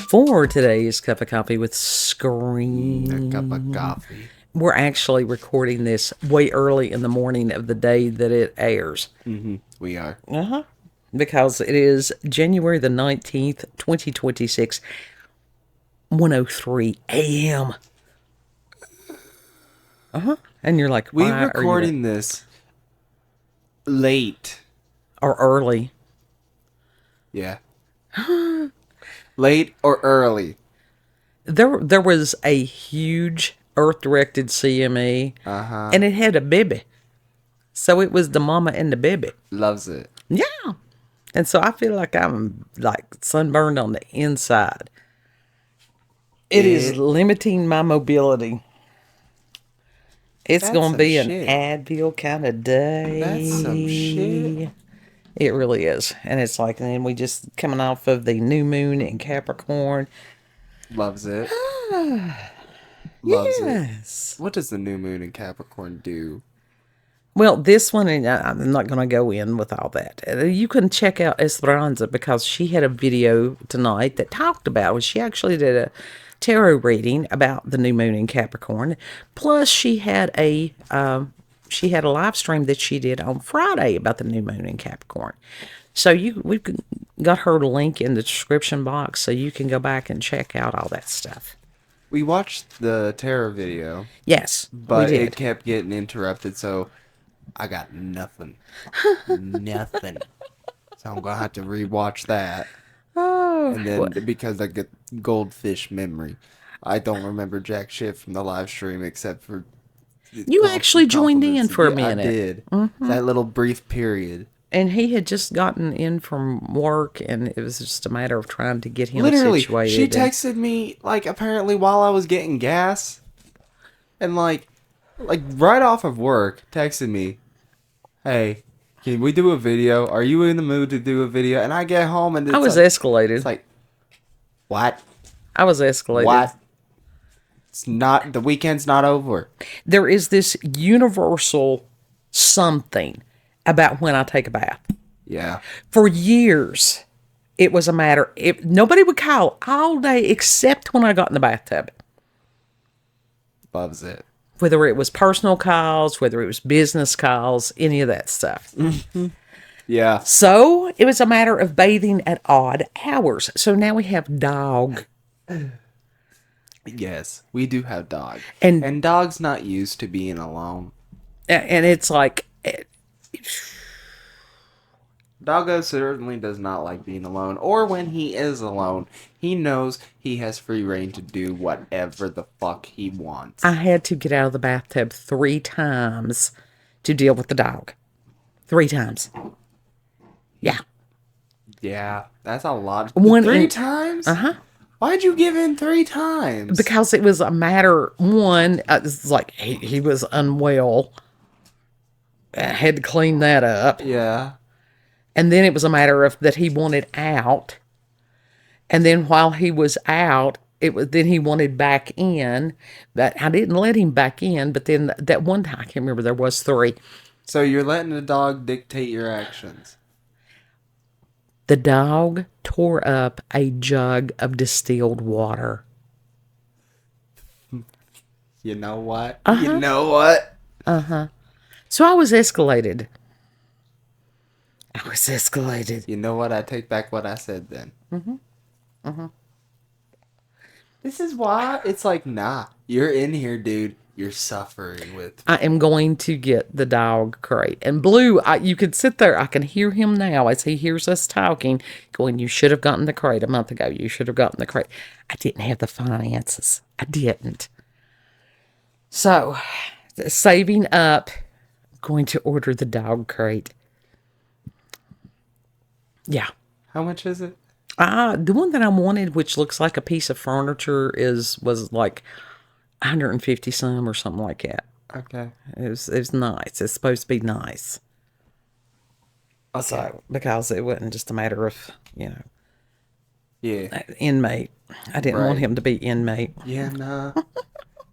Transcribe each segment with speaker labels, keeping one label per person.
Speaker 1: for today's Cup of Coffee with Scream.
Speaker 2: A cup of coffee.
Speaker 1: We're actually recording this way early in the morning of the day that it airs.
Speaker 2: Mm-hmm. We are.
Speaker 1: Because it is January the 19th, 2026, 1:03 a.m. And you're like,
Speaker 2: We're
Speaker 1: why
Speaker 2: recording this late.
Speaker 1: or early?
Speaker 2: Yeah. Late or early.
Speaker 1: There was a huge Earth-directed CME, and it had a baby. So it was the mama and the baby.
Speaker 2: Loves it.
Speaker 1: Yeah. And so I feel like I'm like sunburned on the inside. It is limiting my mobility. It's
Speaker 2: That's
Speaker 1: going to be
Speaker 2: some
Speaker 1: an
Speaker 2: shit.
Speaker 1: Advil kind of day.
Speaker 2: That's some shit.
Speaker 1: It really is. And it's like, and then we just coming off of the new moon in Capricorn.
Speaker 2: Loves it. Loves it.
Speaker 1: Yes.
Speaker 2: What does the new moon in Capricorn do?
Speaker 1: Well, this one, and I'm not going to go in with all that. You can check out Esperanza because she had a video tonight that talked about it. She actually did a tarot reading about the new moon in Capricorn. Plus, she had a live stream that she did on Friday about the new moon in Capricorn. So we've got her link in the description box, so you can go back and check out all that stuff.
Speaker 2: We watched the tarot video.
Speaker 1: Yes,
Speaker 2: But
Speaker 1: we did.
Speaker 2: it kept getting interrupted, so I got nothing. Nothing. So I'm going to have to rewatch that.
Speaker 1: Oh,
Speaker 2: And then because I get goldfish memory, I don't remember jack shit from the live stream except for...
Speaker 1: you actually joined in for a minute.
Speaker 2: I did. That little brief period.
Speaker 1: And he had just gotten in from work, and it was just a matter of trying to get him
Speaker 2: Literally,
Speaker 1: situated.
Speaker 2: she texted me, like, apparently while I was getting gas. And, like right off of work, texted me, hey, can we do a video? Are you in the mood to do a video? And I get home and it's
Speaker 1: I was
Speaker 2: like,
Speaker 1: escalated.
Speaker 2: It's like, what?
Speaker 1: I was escalated.
Speaker 2: What? It's not, the weekend's not over.
Speaker 1: There is this universal something about when I take a bath.
Speaker 2: Yeah.
Speaker 1: For years, it was a matter, nobody would call all day except when I got in the bathtub.
Speaker 2: Loves it.
Speaker 1: Whether it was personal calls, whether it was business calls, any of that stuff.
Speaker 2: Yeah.
Speaker 1: So it was a matter of bathing at odd hours. So now we have dog.
Speaker 2: Yes, we do have dog.
Speaker 1: And-
Speaker 2: And dog's not used to being alone.
Speaker 1: And it's like,
Speaker 2: Doggo certainly does not like being alone, or when he is alone, he knows he has free reign to do whatever the fuck he wants.
Speaker 1: I had to get out of the bathtub 3 times to deal with the dog. 3 times. Yeah.
Speaker 2: Yeah, that's a lot.
Speaker 1: One
Speaker 2: 3
Speaker 1: in-
Speaker 2: times?
Speaker 1: Uh-huh.
Speaker 2: Why'd you give in 3 times?
Speaker 1: Because it was a matter, one, it's like he was unwell. I had to clean that up.
Speaker 2: Yeah.
Speaker 1: And then it was a matter of that he wanted out. And then while he was out, then he wanted back in. But I didn't let him back in. But then that one time, I can't remember, there was 3.
Speaker 2: So you're letting the dog dictate your actions.
Speaker 1: The dog tore up a jug of distilled water.
Speaker 2: You know what? You know what?
Speaker 1: So I was escalated.
Speaker 2: You know what? I take back what I said then. This is why it's like, nah, you're in here, dude. You're suffering with...
Speaker 1: I am going to get the dog crate. And Blue, you could sit there. I can hear him now as he hears us talking, going, you should have gotten the crate a month ago. You should have gotten the crate. I didn't have the finances. I didn't. So, saving up, going to order the dog crate. Yeah.
Speaker 2: How much is it?
Speaker 1: The one that I wanted, which looks like a piece of furniture, was like 150 some or something like that.
Speaker 2: Okay.
Speaker 1: It was nice. It's supposed to be nice.
Speaker 2: Okay.
Speaker 1: So, because it wasn't just a matter of,
Speaker 2: Yeah.
Speaker 1: inmate. I didn't want
Speaker 2: Right.
Speaker 1: him to be inmate.
Speaker 2: Yeah, nah.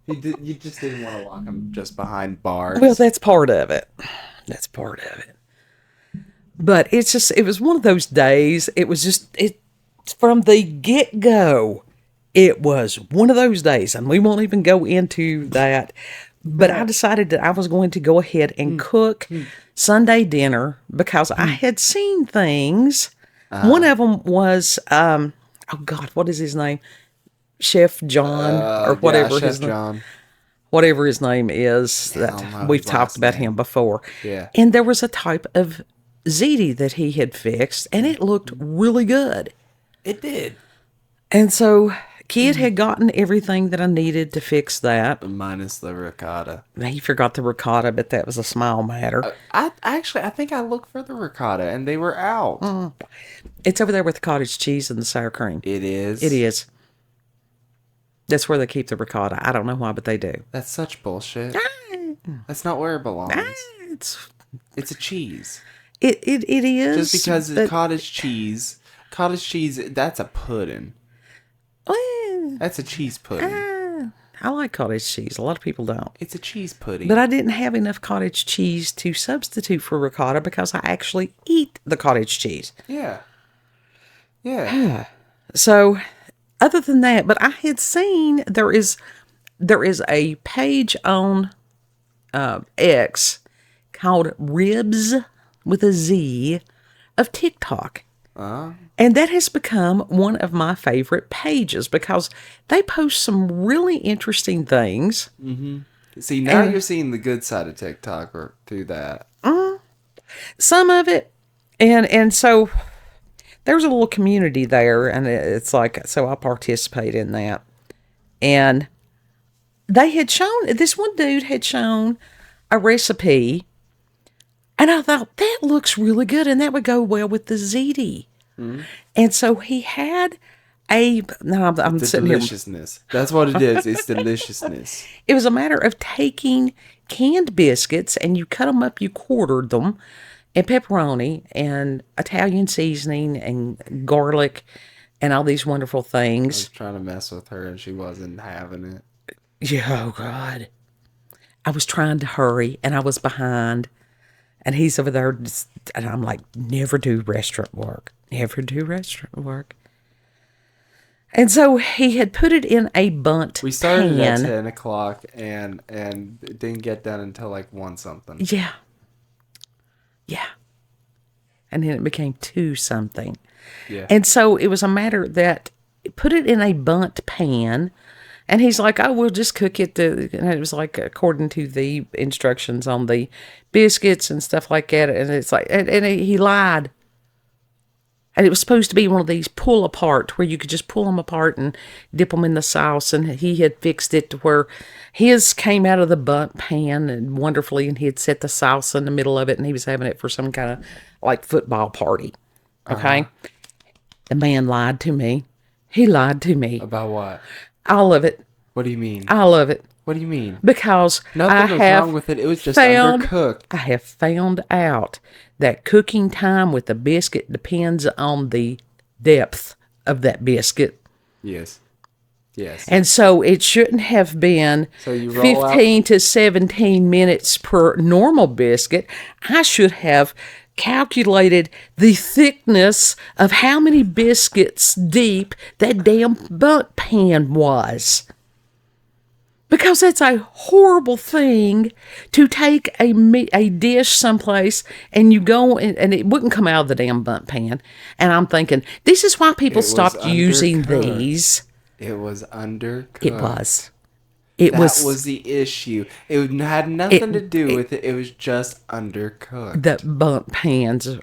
Speaker 2: You just didn't want to lock him just behind bars.
Speaker 1: Well, that's part of it. That's part of it. But it was one of those days. It was just, from the get-go, It was one of those days, and we won't even go into that. But I decided that I was going to go ahead and cook Sunday dinner because I had seen things. One of them was, oh God, what is his name? Chef John or whatever
Speaker 2: Chef
Speaker 1: his name.
Speaker 2: John.
Speaker 1: Whatever his name is,
Speaker 2: I don't know
Speaker 1: that we've
Speaker 2: his
Speaker 1: talked
Speaker 2: last
Speaker 1: about
Speaker 2: name.
Speaker 1: him before.
Speaker 2: Yeah.
Speaker 1: And there was a type of ziti that he had fixed, and it looked really good.
Speaker 2: It did.
Speaker 1: And so Kid had gotten everything that I needed to fix that.
Speaker 2: Minus the ricotta.
Speaker 1: He forgot the ricotta, but that was a small matter.
Speaker 2: I think I looked for the ricotta and they were out.
Speaker 1: It's over there with the cottage cheese and the sour cream.
Speaker 2: It is.
Speaker 1: It is. That's where they keep the ricotta. I don't know why, but they do.
Speaker 2: That's such bullshit. That's not where it belongs.
Speaker 1: It's
Speaker 2: It's a cheese.
Speaker 1: it is.
Speaker 2: Just because
Speaker 1: but-
Speaker 2: it's cottage cheese, that's a pudding.
Speaker 1: Well,
Speaker 2: That's a cheese pudding.
Speaker 1: I like cottage cheese. A lot of people don't.
Speaker 2: It's a cheese pudding.
Speaker 1: But I didn't have enough cottage cheese to substitute for ricotta because I actually eat the cottage cheese.
Speaker 2: Yeah. Yeah.
Speaker 1: So, other than that, but I had seen there is a page on X called Ribs with a Z of TikTok. And that has become one of my favorite pages because they post some really interesting things.
Speaker 2: See, now you're seeing the good side of TikTok or through that.
Speaker 1: Some of it, and so there's a little community there, and it's like, so I participate in that. And they had shown, this one dude had shown a recipe, and I thought, that looks really good, and that would go well with the ziti. And so he had I'm
Speaker 2: The
Speaker 1: sitting here.
Speaker 2: deliciousness. That's what it is. It's deliciousness.
Speaker 1: It was a matter of taking canned biscuits and you cut them up, you quartered them, and pepperoni and Italian seasoning and garlic and all these wonderful
Speaker 2: I was
Speaker 1: things.
Speaker 2: trying to mess with her and she wasn't having it.
Speaker 1: Yeah, oh God. I was trying to hurry and I was behind. And he's over there, and I'm like, never do restaurant work. Never do restaurant work. And so he had put it in a bunt
Speaker 2: We started
Speaker 1: pan.
Speaker 2: at 10 o'clock and it didn't get done until like 1 something.
Speaker 1: Yeah. Yeah. And then it became 2 something.
Speaker 2: Yeah.
Speaker 1: And so it was a matter that put it in a bunt pan. And he's like, oh, we'll just cook it. And it was like according to the instructions on the biscuits and stuff like that. And it's like, and he lied. And it was supposed to be one of these pull apart where you could just pull them apart and dip them in the sauce. And he had fixed it to where his came out of the bunt pan and wonderfully. And he had set the sauce in the middle of it. And he was having it for some kind of like football party. Okay. The man lied to me. He lied to me.
Speaker 2: About what?
Speaker 1: I love it.
Speaker 2: What do you mean?
Speaker 1: I love it
Speaker 2: What do you mean?
Speaker 1: because
Speaker 2: Nothing was
Speaker 1: I have
Speaker 2: wrong with it. It was just
Speaker 1: found,
Speaker 2: undercooked.
Speaker 1: I have found out that cooking time with the biscuit depends on the depth of that biscuit.
Speaker 2: Yes. Yes.
Speaker 1: And so it shouldn't have been
Speaker 2: So you roll out-
Speaker 1: 15 to 17 minutes per normal biscuit. I should have calculated the thickness of how many biscuits deep that damn bunt pan was. Because that's a horrible thing to take a dish someplace and you go and it wouldn't come out of the damn bunt pan. And I'm thinking, this is why people
Speaker 2: It was
Speaker 1: stopped using
Speaker 2: undercooked.
Speaker 1: these.
Speaker 2: It was undercooked.
Speaker 1: It was. It
Speaker 2: That
Speaker 1: was,
Speaker 2: was the issue. It had nothing to do with it. It was just undercooked.
Speaker 1: the bunt pans,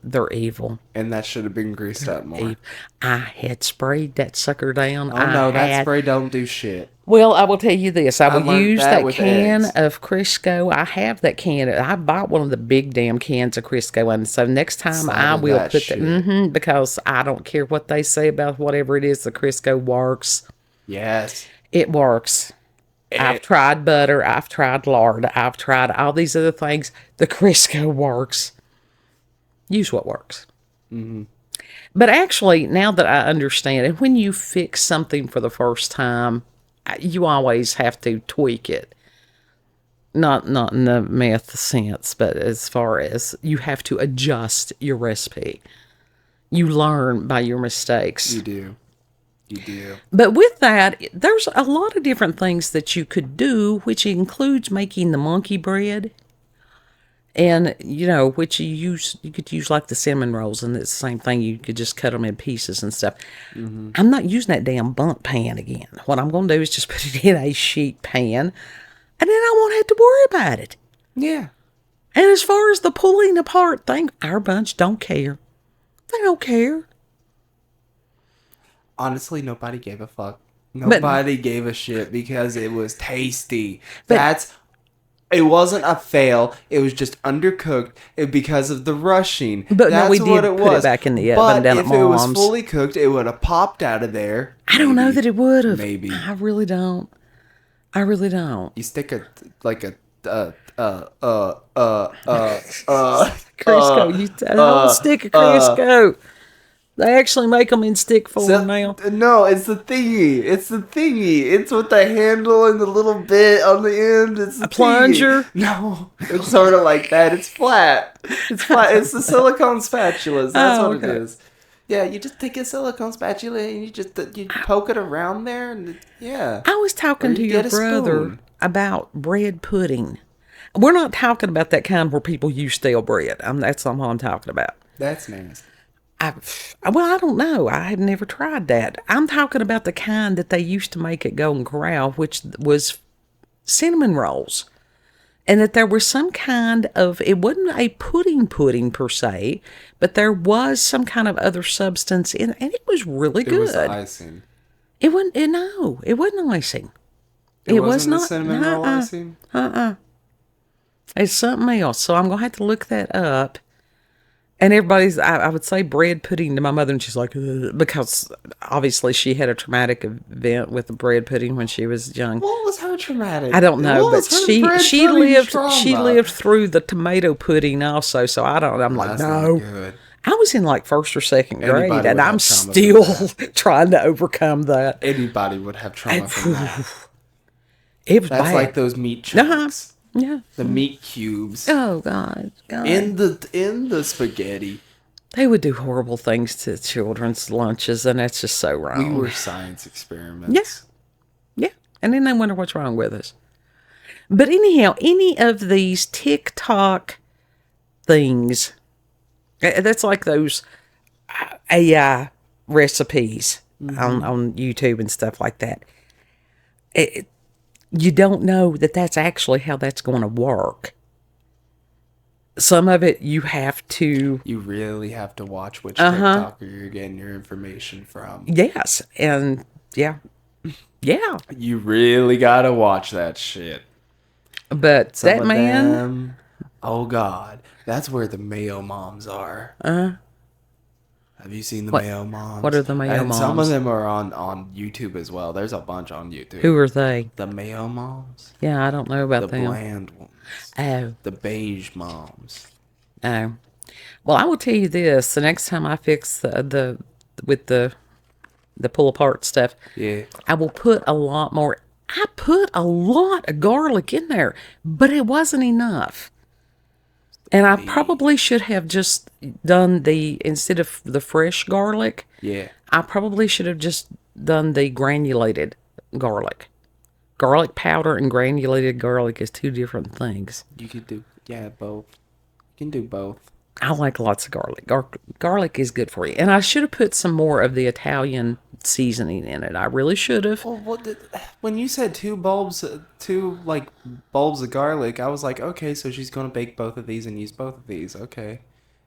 Speaker 1: they're evil.
Speaker 2: And that should have been greased up more.
Speaker 1: I had sprayed that sucker down.
Speaker 2: Oh no, that spray don't do shit.
Speaker 1: Well, I will tell you this. I will
Speaker 2: learned
Speaker 1: use
Speaker 2: that
Speaker 1: that
Speaker 2: with
Speaker 1: can
Speaker 2: eggs.
Speaker 1: of Crisco. I have that can. I bought one of the big damn cans of Crisco. And so next time
Speaker 2: Slide
Speaker 1: I
Speaker 2: in
Speaker 1: will
Speaker 2: that
Speaker 1: put
Speaker 2: shit.
Speaker 1: that, because I don't care what they say about whatever it is, the Crisco works.
Speaker 2: Yes.
Speaker 1: It works. I've tried butter. I've tried lard. I've tried all these other things. The Crisco works. Use what works. But actually, now that I understand it, when you fix something for the first time, you always have to tweak it. Not in the meth sense, but as far as you have to adjust your recipe. You learn by your mistakes.
Speaker 2: You do. You do.
Speaker 1: But with that, there's a lot of different things that you could do, which includes making the monkey bread. And, which you could use like the cinnamon rolls, and it's the same thing. You could just cut them in pieces and stuff.
Speaker 2: Mm-hmm.
Speaker 1: I'm not using that damn bundt pan again. What I'm going to do is just put it in a sheet pan, and then I won't have to worry about it.
Speaker 2: Yeah.
Speaker 1: And as far as the pulling apart thing, our bunch don't care. They don't care.
Speaker 2: Honestly, nobody gave a fuck. Nobody gave a shit because it was tasty. It wasn't a fail. It was just undercooked because of the rushing.
Speaker 1: But
Speaker 2: that's
Speaker 1: no, we did
Speaker 2: what it
Speaker 1: put
Speaker 2: was.
Speaker 1: it back in the oven down at
Speaker 2: But if it was
Speaker 1: Mom's.
Speaker 2: fully cooked, it would have popped out of there.
Speaker 1: I don't know that it would have.
Speaker 2: Maybe.
Speaker 1: I really don't. You
Speaker 2: stick a
Speaker 1: Crisco. A whole stick of Crisco. They actually make them in stick form now.
Speaker 2: No, it's the thingy. It's with the handle and the little bit on the end. It's
Speaker 1: a plunger.
Speaker 2: No, it's sort of like that. It's flat. It's the silicone spatulas. That's what it is. Yeah, you just take a silicone spatula and you poke it around there, and yeah.
Speaker 1: I was talking to your brother about bread pudding. We're not talking about that kind where people use stale bread. That's not what I'm talking about.
Speaker 2: That's nasty.
Speaker 1: I don't know. I had never tried that. I'm talking about the kind that they used to make at Golden Corral, which was cinnamon rolls. And that there was some kind of, it wasn't a pudding per se, but there was some kind of other substance in it, and it was really good. It was
Speaker 2: icing.
Speaker 1: It wasn't, no, it wasn't icing.
Speaker 2: It was not cinnamon roll icing?
Speaker 1: It's something else. So I'm going to have to look that up. And everybody's, I would say bread pudding to my mother, and she's like, ugh, because obviously she had a traumatic event with the bread pudding when she was young.
Speaker 2: What was her traumatic?
Speaker 1: I don't know, but she lived through the tomato pudding also. So I'm like, no. I was in like first or second grade, and I'm still trying to overcome that.
Speaker 2: Anybody would have trauma from that.
Speaker 1: It was
Speaker 2: That's
Speaker 1: bad.
Speaker 2: like those meat chunks.
Speaker 1: Yeah.
Speaker 2: The meat cubes.
Speaker 1: Oh God.
Speaker 2: In the spaghetti.
Speaker 1: They would do horrible things to children's lunches, and that's just so wrong.
Speaker 2: We were science experiments.
Speaker 1: Yeah. And then they wonder what's wrong with us. But anyhow, any of these TikTok things, that's like those AI recipes on YouTube and stuff like that. You don't know that that's actually how that's going to work. Some of it you really have to watch which TikToker you're getting your information from. Yes, and yeah.
Speaker 2: You really gotta watch that shit.
Speaker 1: But that man,
Speaker 2: oh God, that's where the Mayo moms are. Have you seen the Mayo moms?
Speaker 1: What are the Mayo moms?
Speaker 2: Some of them are on YouTube as well. There's a bunch on YouTube.
Speaker 1: Who are they?
Speaker 2: The Mayo moms.
Speaker 1: Yeah, I don't know about them.
Speaker 2: The bland ones.
Speaker 1: Oh.
Speaker 2: The beige moms.
Speaker 1: Oh. Well, I will tell you this. The next time I fix the pull apart stuff, I will put a lot more. I put a lot of garlic in there, but it wasn't enough. And I probably should have just done instead of the fresh garlic, I probably should have just done the granulated garlic. Garlic powder and granulated garlic is two different things.
Speaker 2: You could do, both. You can do both.
Speaker 1: I like lots of garlic. Garlic is good for you. And I should have put some more of the Italian seasoning in it. I really should have.
Speaker 2: Well, when you said two bulbs of garlic, I was like, okay, so she's going to bake both of these and use both of these. Okay.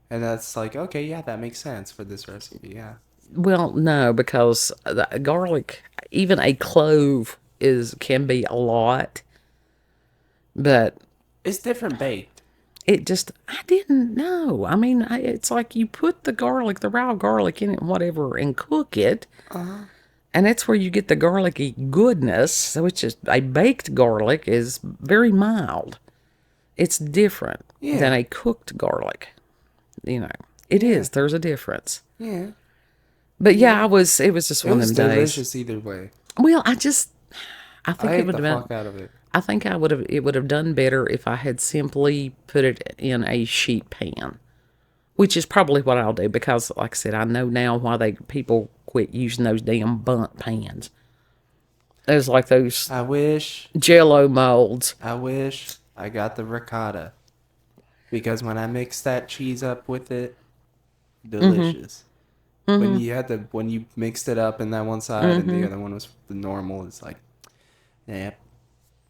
Speaker 2: And that's like, okay, yeah, that makes sense for this recipe, yeah.
Speaker 1: Well, no, because the garlic, even a clove can be a lot. But
Speaker 2: it's different baked.
Speaker 1: I didn't know. I mean, it's like you put the raw garlic in it, whatever, and cook it. And that's where you get the garlicky goodness, which is a baked garlic is very mild. It's different than a cooked garlic. It is. There's a difference.
Speaker 2: Yeah.
Speaker 1: But it was just one of them days.
Speaker 2: It was delicious either way.
Speaker 1: Well, I think it would have been.
Speaker 2: Fuck out of it.
Speaker 1: I think it would have done better if I had simply put it in a sheet pan, which is probably what I'll do because, like I said, I know now why people quit using those damn bunt pans. It's like those
Speaker 2: I wish
Speaker 1: Jello molds.
Speaker 2: I got the ricotta. Because when I mix that cheese up with it, delicious. When you mixed it up in that one side and the other one was the normal, it's like, yep,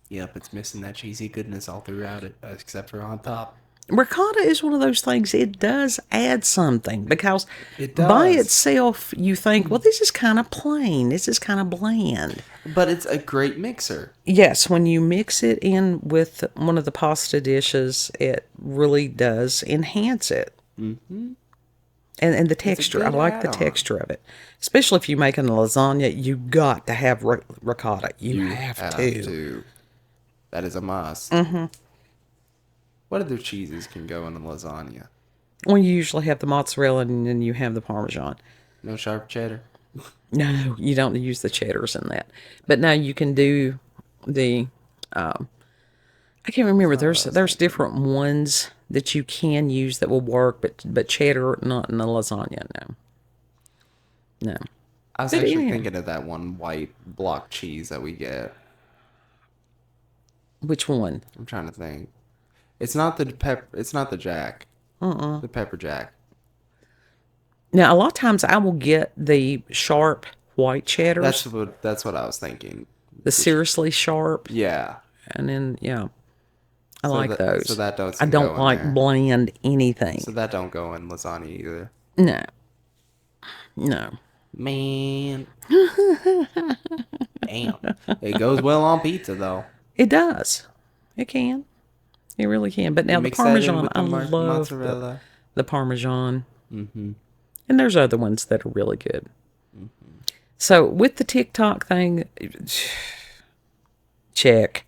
Speaker 2: it's missing that cheesy goodness all throughout it, except for on top.
Speaker 1: Ricotta is one of those things, it does add something because
Speaker 2: It
Speaker 1: by
Speaker 2: does.
Speaker 1: itself you think, well, this is kind of plain, this is kind of bland.
Speaker 2: But it's a great mixer.
Speaker 1: Yes, when you mix it in with one of the pasta dishes, it really does enhance it. Mm-hmm. And the texture, I like the texture of it. Especially if you're making a lasagna, you got to have ricotta. You have to.
Speaker 2: That is a must. Mm-hmm. What other cheeses can go in a lasagna?
Speaker 1: Well, you usually have the mozzarella and then you have the Parmesan.
Speaker 2: No sharp cheddar?
Speaker 1: No, you don't use the cheddars in that. But now you can do the, I can't remember. There's different ones that you can use that will work, but cheddar, not in a lasagna, no.
Speaker 2: I was actually thinking of that one white block cheese that we get.
Speaker 1: Which one?
Speaker 2: I'm trying to think. It's not the It's not the Jack. The pepper Jack.
Speaker 1: Now, a lot of times I will get the sharp white cheddars.
Speaker 2: That's what I was thinking.
Speaker 1: The seriously sharp.
Speaker 2: Yeah.
Speaker 1: And then, I like those.
Speaker 2: So that
Speaker 1: I don't like bland anything.
Speaker 2: So that don't go in lasagna either.
Speaker 1: No.
Speaker 2: Man. Damn. It goes well on pizza, though.
Speaker 1: It does. It can. It really can. But now the Parmesan, I love mozzarella. The Parmesan. Mm-hmm. And there's other ones that are really good. Mm-hmm. So with the TikTok thing, check.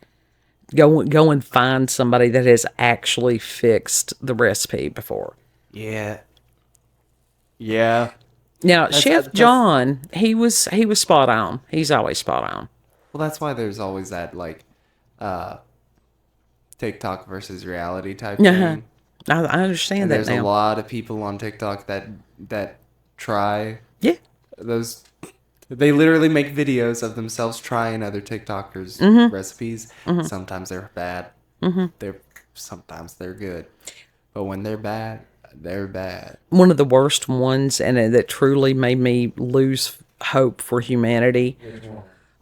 Speaker 1: Go and find somebody that has actually fixed the recipe before.
Speaker 2: Yeah. Yeah.
Speaker 1: Now, Chef John, he was spot on. He's always spot on.
Speaker 2: Well, that's why there's always that TikTok versus reality type thing.
Speaker 1: I understand that now.
Speaker 2: There's a lot of people on TikTok that try.
Speaker 1: Yeah.
Speaker 2: They literally make videos of themselves trying other TikTokers' recipes. Mm-hmm. Sometimes they're bad. Mm-hmm. Sometimes they're good. But when they're bad, they're bad.
Speaker 1: One of the worst ones, and that truly made me lose hope for humanity,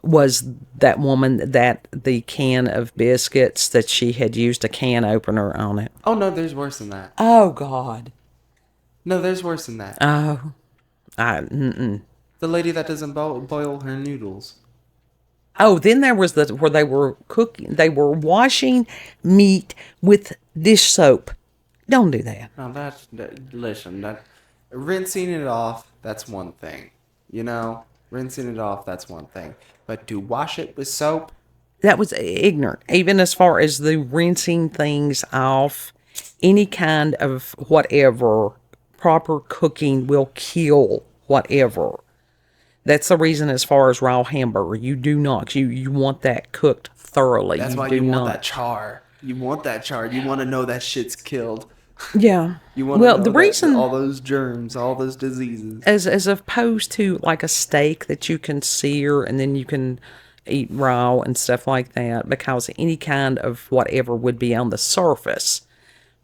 Speaker 1: was that woman that the can of biscuits that she had used a can opener on it.
Speaker 2: Oh, no, there's worse than that.
Speaker 1: Oh, God.
Speaker 2: No, there's worse than that.
Speaker 1: Oh.
Speaker 2: The lady that doesn't boil her noodles.
Speaker 1: Oh, then there was where they were cooking. They were washing meat with dish soap. Don't do that.
Speaker 2: No, listen, rinsing it off, that's one thing. Rinsing it off, that's one thing. But to wash it with soap?
Speaker 1: That was ignorant. Even as far as the rinsing things off, any kind of whatever, proper cooking will kill whatever. That's the reason as far as raw hamburger, you do not. You want that cooked thoroughly.
Speaker 2: That's why you want that char. You want that char. You want to know that shit's killed.
Speaker 1: Yeah.
Speaker 2: You want to know the reason all those germs, all those diseases.
Speaker 1: As opposed to like a steak that you can sear and then you can eat raw and stuff like that, because any kind of whatever would be on the surface,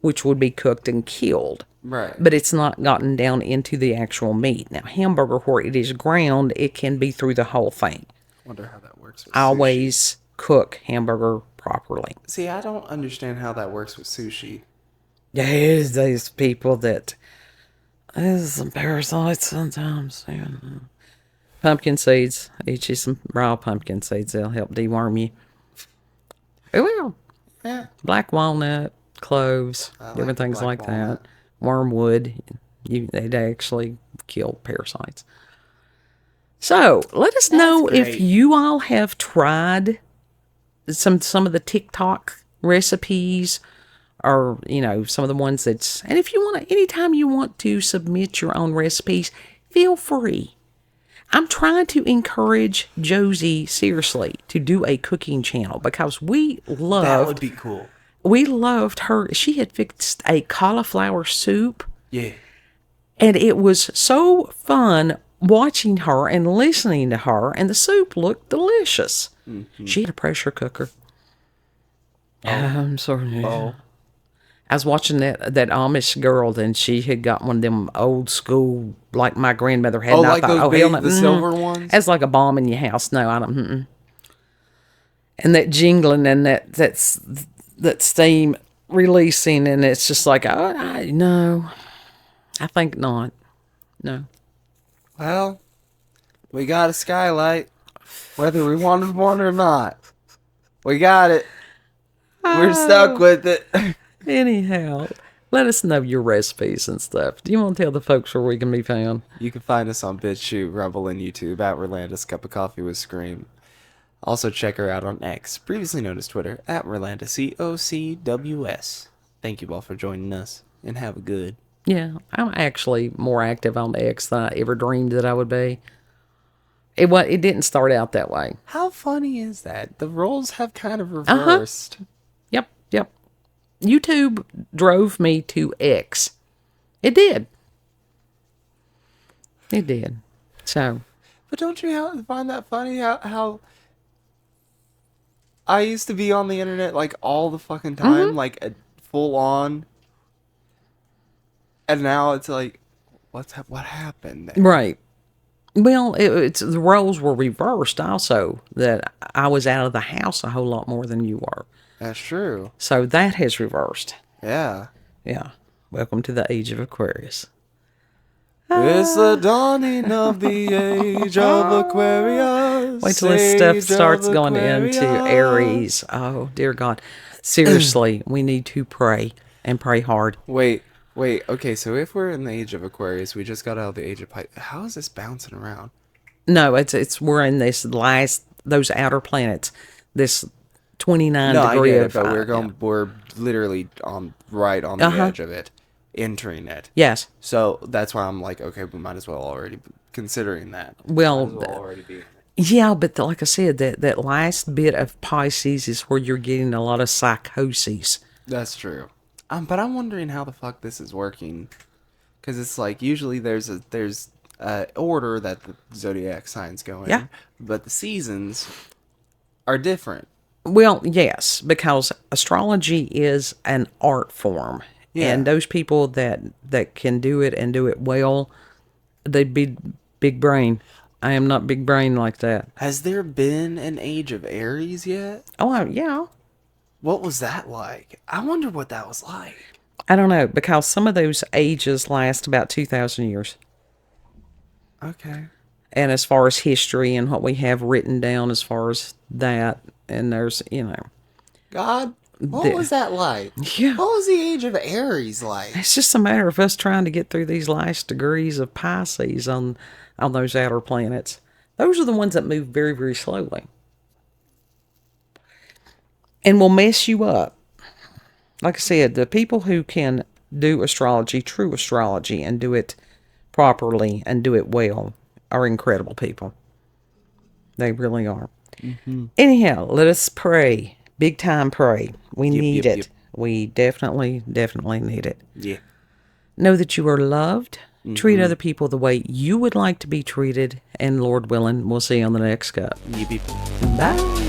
Speaker 1: which would be cooked and killed.
Speaker 2: Right.
Speaker 1: But it's not gotten down into the actual meat. Now, hamburger, where it is ground, it can be through the whole thing.
Speaker 2: Wonder how that works with
Speaker 1: Always cook hamburger properly.
Speaker 2: See, I don't understand how that works with sushi.
Speaker 1: There's these people that... There's some parasites sometimes. Pumpkin seeds. Eat you some raw pumpkin seeds. They'll help deworm you. It will.
Speaker 2: Yeah.
Speaker 1: Black walnut, cloves, different things like that. Wormwood. They'd actually kill parasites. So, let us know if you all have tried some of the TikTok recipes, or, some of the ones that's... And if you want to, anytime you want to submit your own recipes, feel free. I'm trying to encourage Josie, seriously, to do a cooking channel, because we loved...
Speaker 2: That would be cool.
Speaker 1: We loved her. She had fixed a cauliflower soup.
Speaker 2: Yeah.
Speaker 1: And it was so fun watching her and listening to her, and the soup looked delicious. She had a pressure cooker. I'm sorry.
Speaker 2: Oh.
Speaker 1: I was watching that Amish girl, and she had got one of them old school, like my grandmother had.
Speaker 2: Oh,
Speaker 1: and I
Speaker 2: like
Speaker 1: thought,
Speaker 2: those big,
Speaker 1: hell no,
Speaker 2: the silver ones?
Speaker 1: That's like a bomb in your house. No, I don't. And that jingling and that steam releasing, and it's just like, no, I think not. No.
Speaker 2: Well, we got a skylight, whether we wanted one or not. We got it. We're stuck with it.
Speaker 1: Anyhow, let us know your recipes and stuff. Do you want to tell the folks where we can be found?
Speaker 2: You can find us on BitChute, Rumble, and YouTube at Rolanda's Cup of Coffee with Scream. Also check her out on X, previously known as Twitter, at Rolanda, COCWS. Thank you all for joining us, and have a good.
Speaker 1: Yeah, I'm actually more active on X than I ever dreamed that I would be. It didn't start out that way.
Speaker 2: How funny is that? The roles have kind of reversed.
Speaker 1: Yep. YouTube drove me to X. It did. So.
Speaker 2: But don't you find that funny how I used to be on the internet like all the fucking time, like full on, and now it's like, what happened there?
Speaker 1: Right. Well, it's the roles were reversed also, that I was out of the house a whole lot more than you were.
Speaker 2: That's true.
Speaker 1: So that has reversed.
Speaker 2: Yeah.
Speaker 1: Yeah. Welcome to the age of Aquarius.
Speaker 2: It's the dawning of the age of Aquarius.
Speaker 1: Wait till this stuff starts going into Aries. Oh, dear God. Seriously, we need to pray and pray hard.
Speaker 2: Wait. Okay, so if we're in the age of Aquarius, we just got out of the age of Pisces. How is this bouncing around?
Speaker 1: No, we're in this those outer planets, this 29 degree
Speaker 2: I get it,
Speaker 1: of.
Speaker 2: but we're literally on the edge of it, entering it.
Speaker 1: Yes.
Speaker 2: So that's why I'm like, okay, we might as well already be considering that.
Speaker 1: Well, yeah, but like I said, that last bit of Pisces is where you're getting a lot of psychoses.
Speaker 2: That's true. But I'm wondering how the fuck this is working, because it's like usually there's a order that the zodiac signs go in, but the seasons are different.
Speaker 1: Well, yes, because astrology is an art form, and those people that can do it and do it well, they be big brain. I am not big brain like that.
Speaker 2: Has there been an age of Aries yet?
Speaker 1: Oh, yeah.
Speaker 2: What was that like? I wonder what that was like.
Speaker 1: I don't know, because some of those ages last about 2,000 years.
Speaker 2: Okay.
Speaker 1: And as far as history and what we have written down as far as that, and there's,
Speaker 2: God, what was that like?
Speaker 1: Yeah.
Speaker 2: What was the age of Aries like?
Speaker 1: It's just a matter of us trying to get through these last degrees of Pisces on those outer planets. Those are the ones that move very, very slowly. And will mess you up. Like I said, the people who can do astrology, true astrology, and do it properly and do it well are incredible people. They really are. Mm-hmm. Anyhow, let us pray. Big time pray. We need it. Yep. We definitely need it. Yeah. Know that you are loved. Mm-hmm. Treat other people the way you would like to be treated. And Lord willing, we'll see you on the next cup.
Speaker 2: Yep.
Speaker 1: Bye.